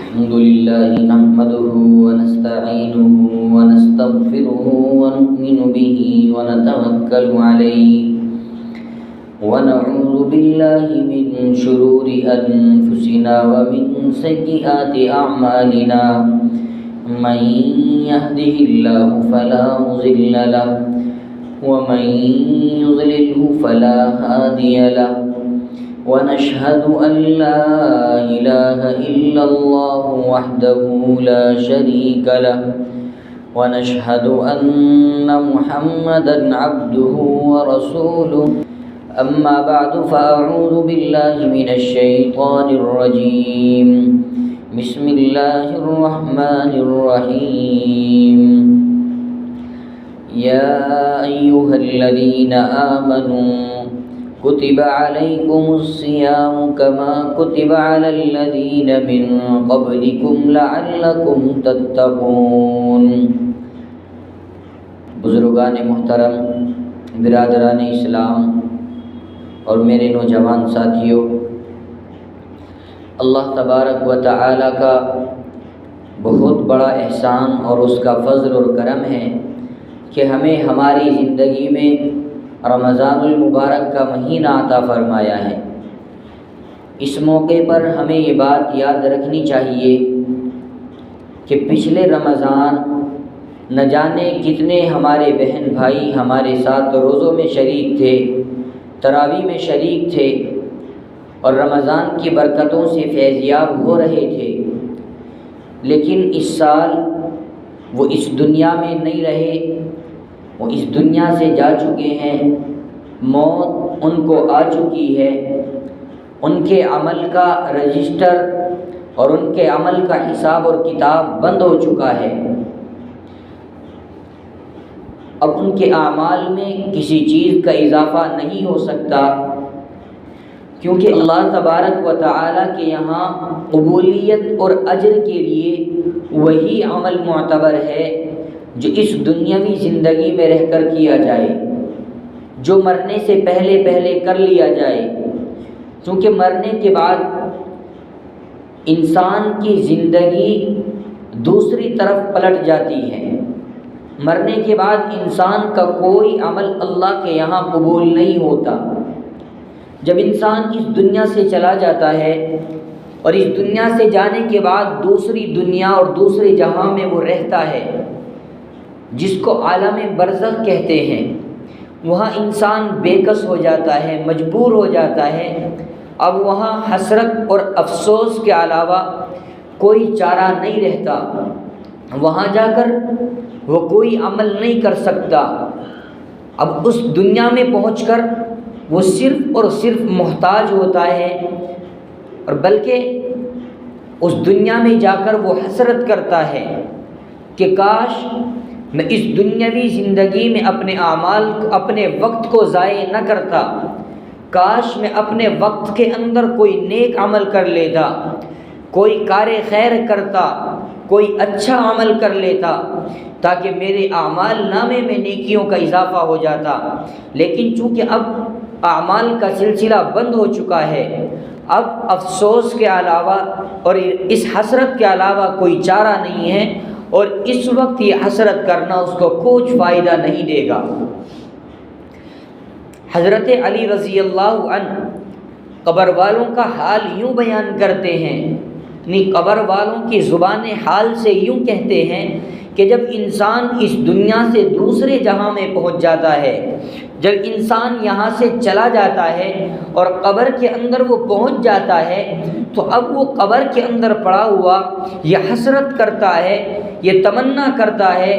الحمد لله نحمده ونستعينه ونستغفره ونؤمن به ونتوكل عليه ونعوذ بالله من شرور أنفسنا ومن سيئات أعمالنا من يهده الله فلا مضل له ومن يضلله فلا هادي له ونشهد أن لا إله إلا الله وحده لا شريك له ونشهد أن محمدًا عبده ورسوله أما بعد فأعوذ بالله من الشيطان الرجيم بسم الله الرحمن الرحيم يا أيها الذين آمنوا كتب عليكم الصيام كما كتب على الذين من قبلكم لعلكم تتقون۔ بزرگان محترم، برادران اسلام اور میرے نوجوان ساتھیوں، اللہ تبارک و تعالی کا بہت بڑا احسان اور اس کا فضل اور کرم ہے کہ ہمیں ہماری زندگی میں رمضان المبارک کا مہینہ عطا فرمایا ہے۔ اس موقع پر ہمیں یہ بات یاد رکھنی چاہیے کہ پچھلے رمضان نہ جانے کتنے ہمارے بہن بھائی ہمارے ساتھ روزوں میں شریک تھے، تراویح میں شریک تھے اور رمضان کی برکتوں سے فیضیاب ہو رہے تھے، لیکن اس سال وہ اس دنیا میں نہیں رہے، وہ اس دنیا سے جا چکے ہیں، موت ان کو آ چکی ہے، ان کے عمل کا رجسٹر اور ان کے عمل کا حساب اور کتاب بند ہو چکا ہے۔ اب ان کے اعمال میں کسی چیز کا اضافہ نہیں ہو سکتا، کیونکہ اللہ تبارک و تعالی کے یہاں قبولیت اور اجر کے لیے وہی عمل معتبر ہے جو اس دنیاوی زندگی میں رہ کر کیا جائے، جو مرنے سے پہلے کر لیا جائے، کیونکہ مرنے کے بعد انسان کی زندگی دوسری طرف پلٹ جاتی ہے۔ مرنے کے بعد انسان کا کوئی عمل اللہ کے یہاں قبول نہیں ہوتا۔ جب انسان اس دنیا سے چلا جاتا ہے اور اس دنیا سے جانے کے بعد دوسری دنیا اور دوسرے جہاں میں وہ رہتا ہے، جس کو عالم برزخ کہتے ہیں، وہاں انسان بے کس ہو جاتا ہے، مجبور ہو جاتا ہے۔ اب وہاں حسرت اور افسوس کے علاوہ کوئی چارہ نہیں رہتا۔ وہاں جا کر وہ کوئی عمل نہیں کر سکتا۔ اب اس دنیا میں پہنچ کر وہ صرف اور صرف محتاج ہوتا ہے، اور بلکہ اس دنیا میں جا کر وہ حسرت کرتا ہے کہ کاش میں اس دنیاوی زندگی میں اپنے اعمال اپنے وقت کو ضائع نہ کرتا، کاش میں اپنے وقت کے اندر کوئی نیک عمل کر لیتا، کوئی کار خیر کرتا، کوئی اچھا عمل کر لیتا تاکہ میرے اعمال نامے میں نیکیوں کا اضافہ ہو جاتا۔ لیکن چونکہ اب اعمال کا سلسلہ بند ہو چکا ہے، اب افسوس کے علاوہ اور اس حسرت کے علاوہ کوئی چارہ نہیں ہے، اور اس وقت یہ حسرت کرنا اس کو کچھ فائدہ نہیں دے گا۔ حضرت علی رضی اللہ عنہ قبر والوں کا حال یوں بیان کرتے ہیں، قبر والوں کی زبان حال سے یوں کہتے ہیں کہ جب انسان اس دنیا سے دوسرے جہاں میں پہنچ جاتا ہے، جب انسان یہاں سے چلا جاتا ہے اور قبر کے اندر وہ پہنچ جاتا ہے، تو اب وہ قبر کے اندر پڑا ہوا یہ حسرت کرتا ہے، یہ تمنا کرتا ہے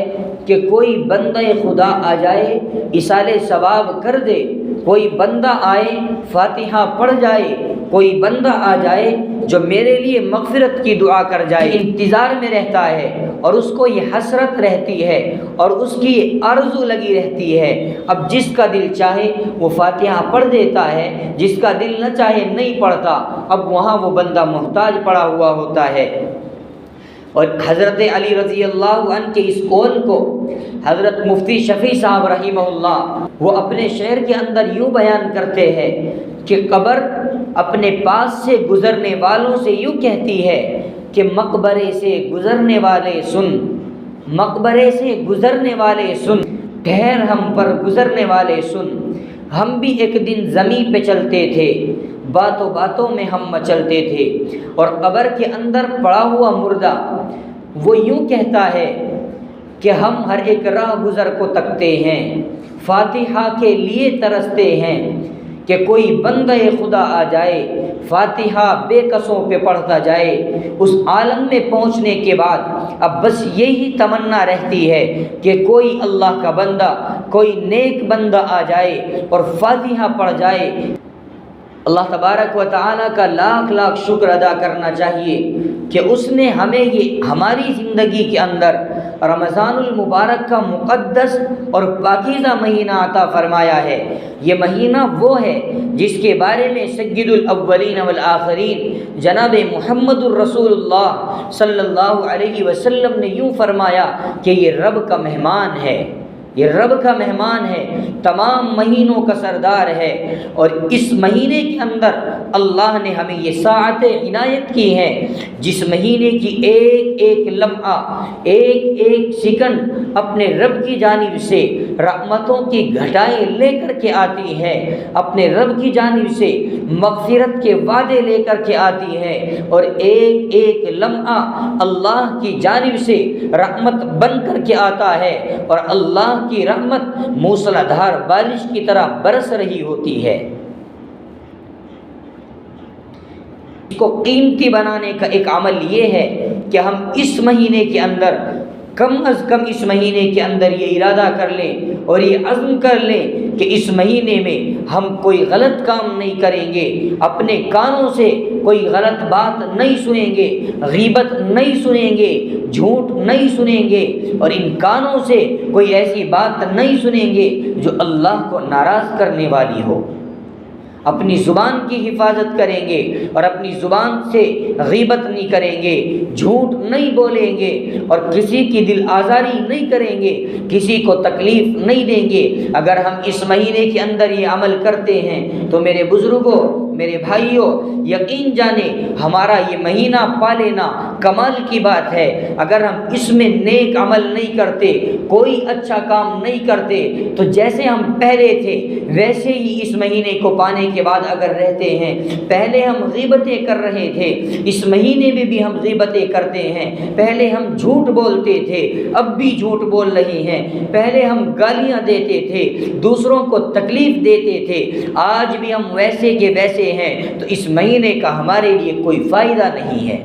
کہ کوئی بندہ خدا آ جائے، ایصال ثواب کر دے، کوئی بندہ آئے فاتحہ پڑھ جائے، کوئی بندہ آ جائے جو میرے لیے مغفرت کی دعا کر جائے۔ انتظار میں رہتا ہے اور اس کو یہ حسرت رہتی ہے اور اس کی آرزو لگی رہتی ہے۔ اب جس کا دل چاہے وہ فاتحہ پڑھ دیتا ہے، جس کا دل نہ چاہے نہیں پڑھتا۔ اب وہاں وہ بندہ محتاج پڑا ہوا ہوتا ہے۔ اور حضرت علی رضی اللہ عنہ کے اس قول کو حضرت مفتی شفیع صاحب رحمہ اللہ وہ اپنے شعر کے اندر یوں بیان کرتے ہیں کہ قبر اپنے پاس سے گزرنے والوں سے یوں کہتی ہے کہ مقبرے سے گزرنے والے سن، مقبرے سے گزرنے والے سن، ٹھہر ہم پر گزرنے والے سن، ہم بھی ایک دن زمین پہ چلتے تھے، باتوں باتوں میں ہم مچلتے تھے، اور قبر کے اندر پڑا ہوا مردہ وہ یوں کہتا ہے کہ ہم ہر ایک راہ گزر کو تکتے ہیں، فاتحہ کے لیے ترستے ہیں کہ کوئی بندہ خدا آ جائے، فاتحہ بے قصوں پہ پڑھتا جائے۔ اس عالم میں پہنچنے کے بعد اب بس یہی تمنا رہتی ہے کہ کوئی اللہ کا بندہ، کوئی نیک بندہ آ جائے اور فاتحہ پڑھ جائے۔ اللہ تبارک و تعالیٰ کا لاکھ لاکھ شکر ادا کرنا چاہیے کہ اس نے ہمیں یہ ہماری زندگی کے اندر رمضان المبارک کا مقدس اور پاکیزہ مہینہ عطا فرمایا ہے۔ یہ مہینہ وہ ہے جس کے بارے میں سید الاولین والآخرین جناب محمد الرسول اللہ صلی اللہ علیہ وسلم نے یوں فرمایا کہ یہ رب کا مہمان ہے، یہ رب کا مہمان ہے، تمام مہینوں کا سردار ہے، اور اس مہینے کے اندر اللہ نے ہمیں یہ ساعت عنایت کی ہے جس مہینے کی ایک ایک لمحہ، ایک ایک سیکنڈ اپنے رب کی جانب سے رحمتوں کی گھٹائیں لے کر کے آتی ہے، اپنے رب کی جانب سے مغفرت کے وعدے لے کر کے آتی ہے، اور ایک ایک لمحہ اللہ کی جانب سے رحمت بن کر کے آتا ہے، اور اللہ کی رحمت موسلا دھار بارش کی طرح برس رہی ہوتی ہے۔ اس کو قیمتی بنانے کا ایک عمل یہ ہے کہ ہم اس مہینے کے اندر کم از کم اس مہینے کے اندر یہ ارادہ کر لیں اور یہ عزم کر لیں کہ اس مہینے میں ہم کوئی غلط کام نہیں کریں گے، اپنے کانوں سے کوئی غلط بات نہیں سنیں گے، غیبت نہیں سنیں گے، جھوٹ نہیں سنیں گے، اور ان کانوں سے کوئی ایسی بات نہیں سنیں گے جو اللہ کو ناراض کرنے والی ہو۔ اپنی زبان کی حفاظت کریں گے اور اپنی زبان سے غیبت نہیں کریں گے، جھوٹ نہیں بولیں گے، اور کسی کی دل آزاری نہیں کریں گے، کسی کو تکلیف نہیں دیں گے۔ اگر ہم اس مہینے کے اندر یہ عمل کرتے ہیں تو میرے بزرگوں، میرے بھائیوں، یقین جانیں ہمارا یہ مہینہ پا لینا کمال کی بات ہے۔ اگر ہم اس میں نیک عمل نہیں کرتے، کوئی اچھا کام نہیں کرتے، تو جیسے ہم پہلے تھے ویسے ہی اس مہینے کو پانے کے بعد اگر رہتے ہیں۔ پہلے ہم غیبتیں کر رہے تھے، اس مہینے میں بھی ہم غیبتیں کرتے ہیں۔ پہلے ہم جھوٹ بولتے تھے، اب بھی جھوٹ بول رہے ہیں۔ پہلے ہم گالیاں دیتے تھے، دوسروں کو تکلیف دیتے تھے، آج بھی ہم ویسے کے ویسے ہیں، تو اس مہینے کا ہمارے لیے کوئی فائدہ نہیں ہے۔